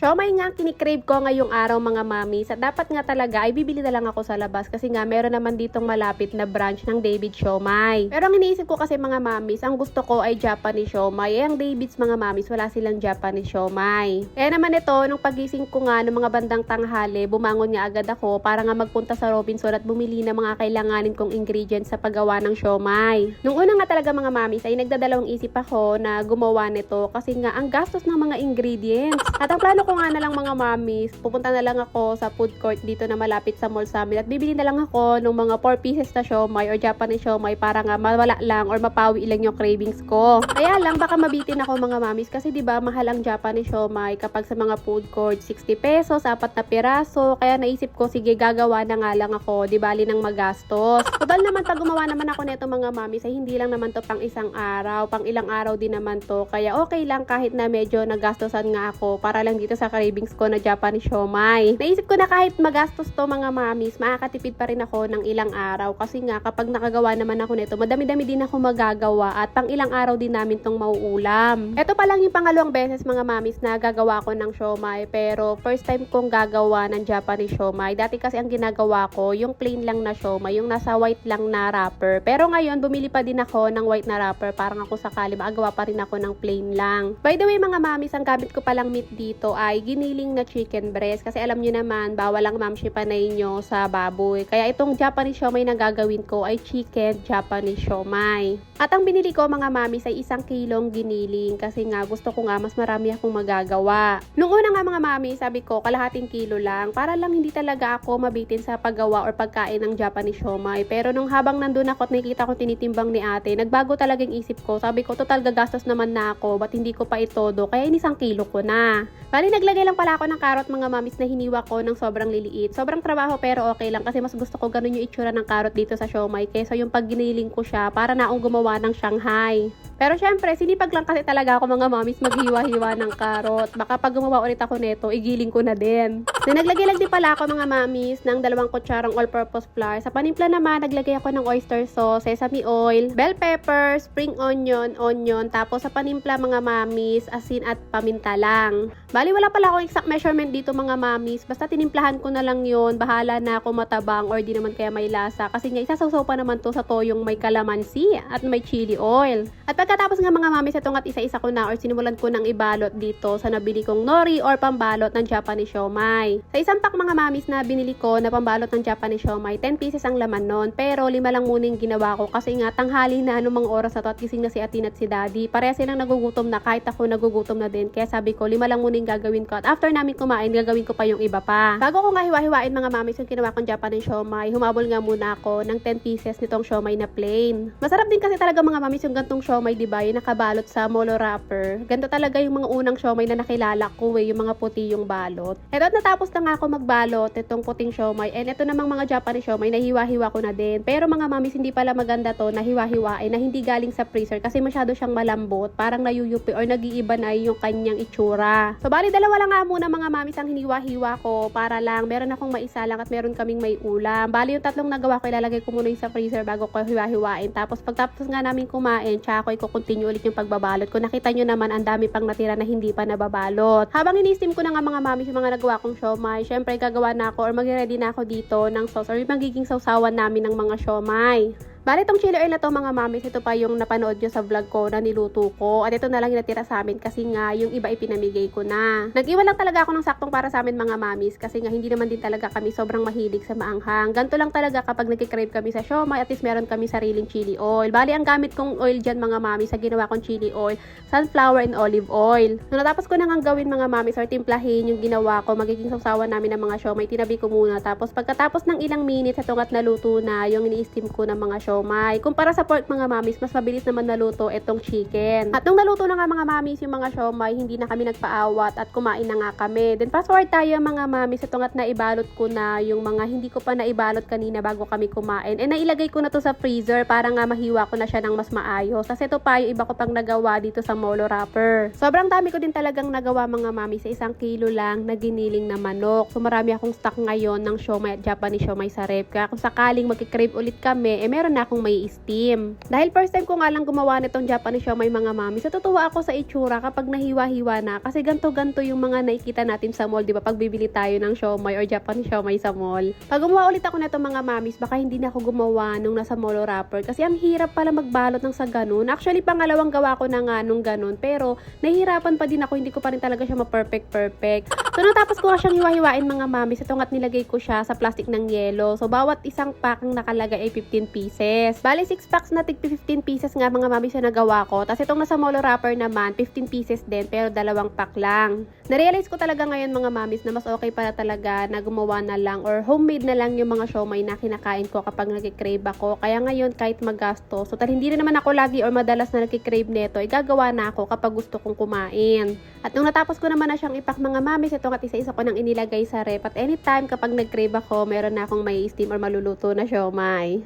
Siomai nga ang kinikrave ko ngayong araw mga mamis at dapat nga talaga ay bibili na lang ako sa labas kasi nga meron naman ditong malapit na branch ng David Siomai. Pero ang iniisip ko kasi mga mamis, ang gusto ko ay Japanese siomai. Ang David's mga mamis, wala silang Japanese siomai. Kaya naman ito, nung pagising ko nga ng mga bandang tanghali, bumangon nga agad ako para nga magpunta sa Robinson at bumili ng mga kailanganin kong ingredients sa paggawa ng siomai. Nung una nga talaga mga mamis ay nagdadalawang isip ako na gumawa nito kasi nga ang gastos ng mga ingredients. At ang plano ko nga na lang mga mamis, pupunta na lang ako sa food court dito na malapit sa mall sa amin at bibili na lang ako ng mga 4 pieces na siomai or Japanese siomai para nga mawala lang or mapawi lang yung cravings ko. Kaya lang baka mabitin ako mga mamis kasi 'di ba mahal ang Japanese siomai kapag sa mga food court 60 pesos, 4 na piraso. Kaya naisip ko sige gagawa na nga lang ako, di bali nang magastos. Total naman pag gumawa naman ako nito mga mamis ay hindi lang naman to pang isang araw, pang ilang araw din naman to. Kaya okay lang kahit na medyo nagastosan nga ako para lang dito sa cravings ko na Japanese siomai. Naisip ko na kahit magastos to mga mamis, makakatipid pa rin ako ng ilang araw kasi nga kapag nakagawa naman ako nito, madami-dami din ako magagawa at pang ilang araw din namin tong mauulam. Ito pa lang yung pangalawang beses mga mamis na gagawa ko ng siomai pero first time kong gagawa ng Japanese siomai. Dati kasi ang ginagawa ko, yung plain lang na siomai, yung nasa white lang na wrapper. Pero ngayon, bumili pa din ako ng white na wrapper parang ako sakali makagawa pa rin ako ng plain lang. By the way mga mamis, ang gamit ko palang meat dito ay giniling na chicken breast kasi alam nyo naman, bawal ang mamshi panay nyo sa baboy. Kaya itong Japanese siomai na gagawin ko ay chicken Japanese siomai. At ang binili ko mga mamis ay 1 kilong giniling kasi nga gusto ko nga mas marami akong magagawa. Nung una nga mga mami, sabi ko kalahating kilo lang para lang hindi talaga ako mabitin sa paggawa or pagkain ng Japanese siomai. Pero nung habang nandun ako at nakikita ko tinitimbang ni ate, nagbago talaga yung isip ko. Sabi ko total gagastos naman na ako, ba't hindi ko pa itodo? Kaya 1 kilo ko na. Bali naglagay lang pala ako ng carrot mga mamis na hiniwa ko ng sobrang liliit. Sobrang trabaho pero okay lang kasi mas gusto ko ganun yung itsura ng carrot dito sa siomai kaysa yung pag giniling ko siya para na akong gumawa ng Shanghai. Pero syempre, sinipag lang kasi talaga ako mga mamis maghiwa-hiwa ng karot. Baka pag gumawa ulit ako nito, igiling ko na din. Na naglagay lang din pala ako mga mamis ng 2 kutsarang all-purpose flour. Sa panimpla naman, naglagay ako ng oyster sauce, sesame oil, bell pepper, spring onion, tapos sa panimpla mga mamis, asin at paminta lang. Bali, wala pala akong exact measurement dito mga mamis. Basta tinimplahan ko na lang yon. Bahala na ako matabang or di naman kaya may lasa. Kasi nga, isasawsaw pa naman to sa toyong may calamansi at may chili oil. At pagkatapos nga mga mamis, itong at isa-isa ko na or sinimulan ko ng ibalot dito sa nabili kong nori or pambalot ng Japanese siomai. Sa isang pack mga mamis na binili ko na pambalot ng Japanese siomai, 10 pieces ang laman nun. Pero 5 lang muna yung ginawa ko kasi nga tanghali na anumang oras na to at gising na si Atin at si Daddy. Pareha silang nagugutom na kahit ako nagugutom na din. Kaya sabi ko 5 lang muna yung gagawin ko at after namin kumain, gagawin ko pa yung iba pa. Bago ko nga hiwa-hiwain mga mamis yung ginawa kong Japanese siomai, humabol nga muna ako ng 10 pieces nitong siomai na plain. Masarap din kasi talaga mga mamis yung gantong siomai, diba? Yung nakabalot sa molo wrapper. Ganito talaga yung mga unang siomai na nakilala ko yung mga puti yung balot. Eto at natapos na nga ako magbalot itong puting siomai. And ito namang mga Japanese siomai, nahiwa-hiwa ko na din. Pero mga mamis, hindi pala maganda to na hiwa-hiwain na hindi galing sa freezer kasi masyado siyang malambot. Parang nayuyupi or nag-iiba na yung kanyang itsura. So, bali dalawa lang nga muna mga mamis ang hiniwa-hiwa ko para lang meron akong maisalang at meron kaming may ulam. Bali yung 3 nagawa ko, ilalagay ko muna yung sa freezer bago ko hiwa-hiwain. Tapos pagtapos nga namin kumain, tsaka ko i-continue ulit yung pagbabalot. Kung nakita nyo naman, ang dami pang natira na hindi pa nababalot. Habang ini-steam ko na nga mga mamis yung mga nagawa kong siomai, syempre gagawa na ako or mag-ready na ako dito ng sauce or yung magiging sausawan namin ng mga siomai. Bali, itong chili oil na to mga mamis, ito pa yung napanood nyo sa vlog ko na niluto ko. At ito na lang yung natira sa amin kasi nga yung iba ipinamigay ko na. Nag-iwan lang talaga ako ng saktong para sa amin mga mamis kasi nga hindi naman din talaga kami sobrang mahilig sa maanghang. Ganto lang talaga kapag nagkikrave kami sa siomai, at least meron kami sariling chili oil. Bali, ang gamit kong oil dyan mga mamis sa ginawa kong chili oil, sunflower and olive oil. So, natapos ko na nga gawin mga mamis or timplahin yung ginawa ko, magiging sausawan namin ng mga siomai, tinabi ko muna. Tapos pagkatapos ng ilang minutes, itong at naluto na yung ini-steam ko ng mga siomai. Kumpara sa pork mga mamis, mas mabilis naman naluto itong chicken. At nung naluto na nga mga mamis yung mga siomai, hindi na kami nagpaawat at kumain na nga kami. Then fast forward tayo mga mamis, itong at naibalot ko na yung mga hindi ko pa naibalot kanina bago kami kumain. And nailagay ko na to sa freezer para nga mahiwa ko na siya ng mas maayos. Kasi ito pa yung iba ko pang nagawa dito sa molo wrapper. Sobrang dami ko din talagang nagawa mga mamis sa 1 kilo lang na giniling na manok. So marami akong stock ngayon ng siomai at Japanese siomai sa rep. Kaya kung sakaling magkikrave ulit kami, meron na na akong may steam. Dahil first time ko nga lang gumawa nitong Japanese siomai mga mami, so tutuwa ako sa itsura kapag nahiwa-hiwa na. Kasi ganto-ganto yung mga nakikita natin sa mall, di ba? Pag bibili tayo ng siomai or Japanese siomai sa mall. Pag gumawa ulit ako nito mga mamis, baka hindi na ako gumawa nung nasa mall wrapper. Kasi ang hirap pala magbalot ng sa ganun. Actually, pangalawang gawa ko na nga nung ganun. Pero, nahihirapan pa din ako. Hindi ko pa rin talaga siya ma-perfect. So, natapos ko nga siyang hiwa-hiwain mga mamis. Ito nga't nilagay ko siya sa plastic ng yelo. So, bawat isang pack ng nakalagay ay 15 pieces. Bali, 6 packs na tig 15 pieces nga mga mamis na nagawa ko. Tapos itong nasa mall wrapper naman, 15 pieces din, pero 2 pack lang. Narealize ko talaga ngayon mga mamis na mas okay para talaga na gumawa na lang or homemade na lang yung mga siomai na kinakain ko kapag nag-crave ako. Kaya ngayon kahit magasto, so hindi rin naman ako lagi or madalas na nag-crave nito, gagawa na ako kapag gusto kong kumain. At nung natapos ko naman na siyang ipack mga mamis, ito at isa-isa ko nang inilagay sa rep. At anytime kapag nag-crave ako, meron na akong may steam or maluluto na siomai.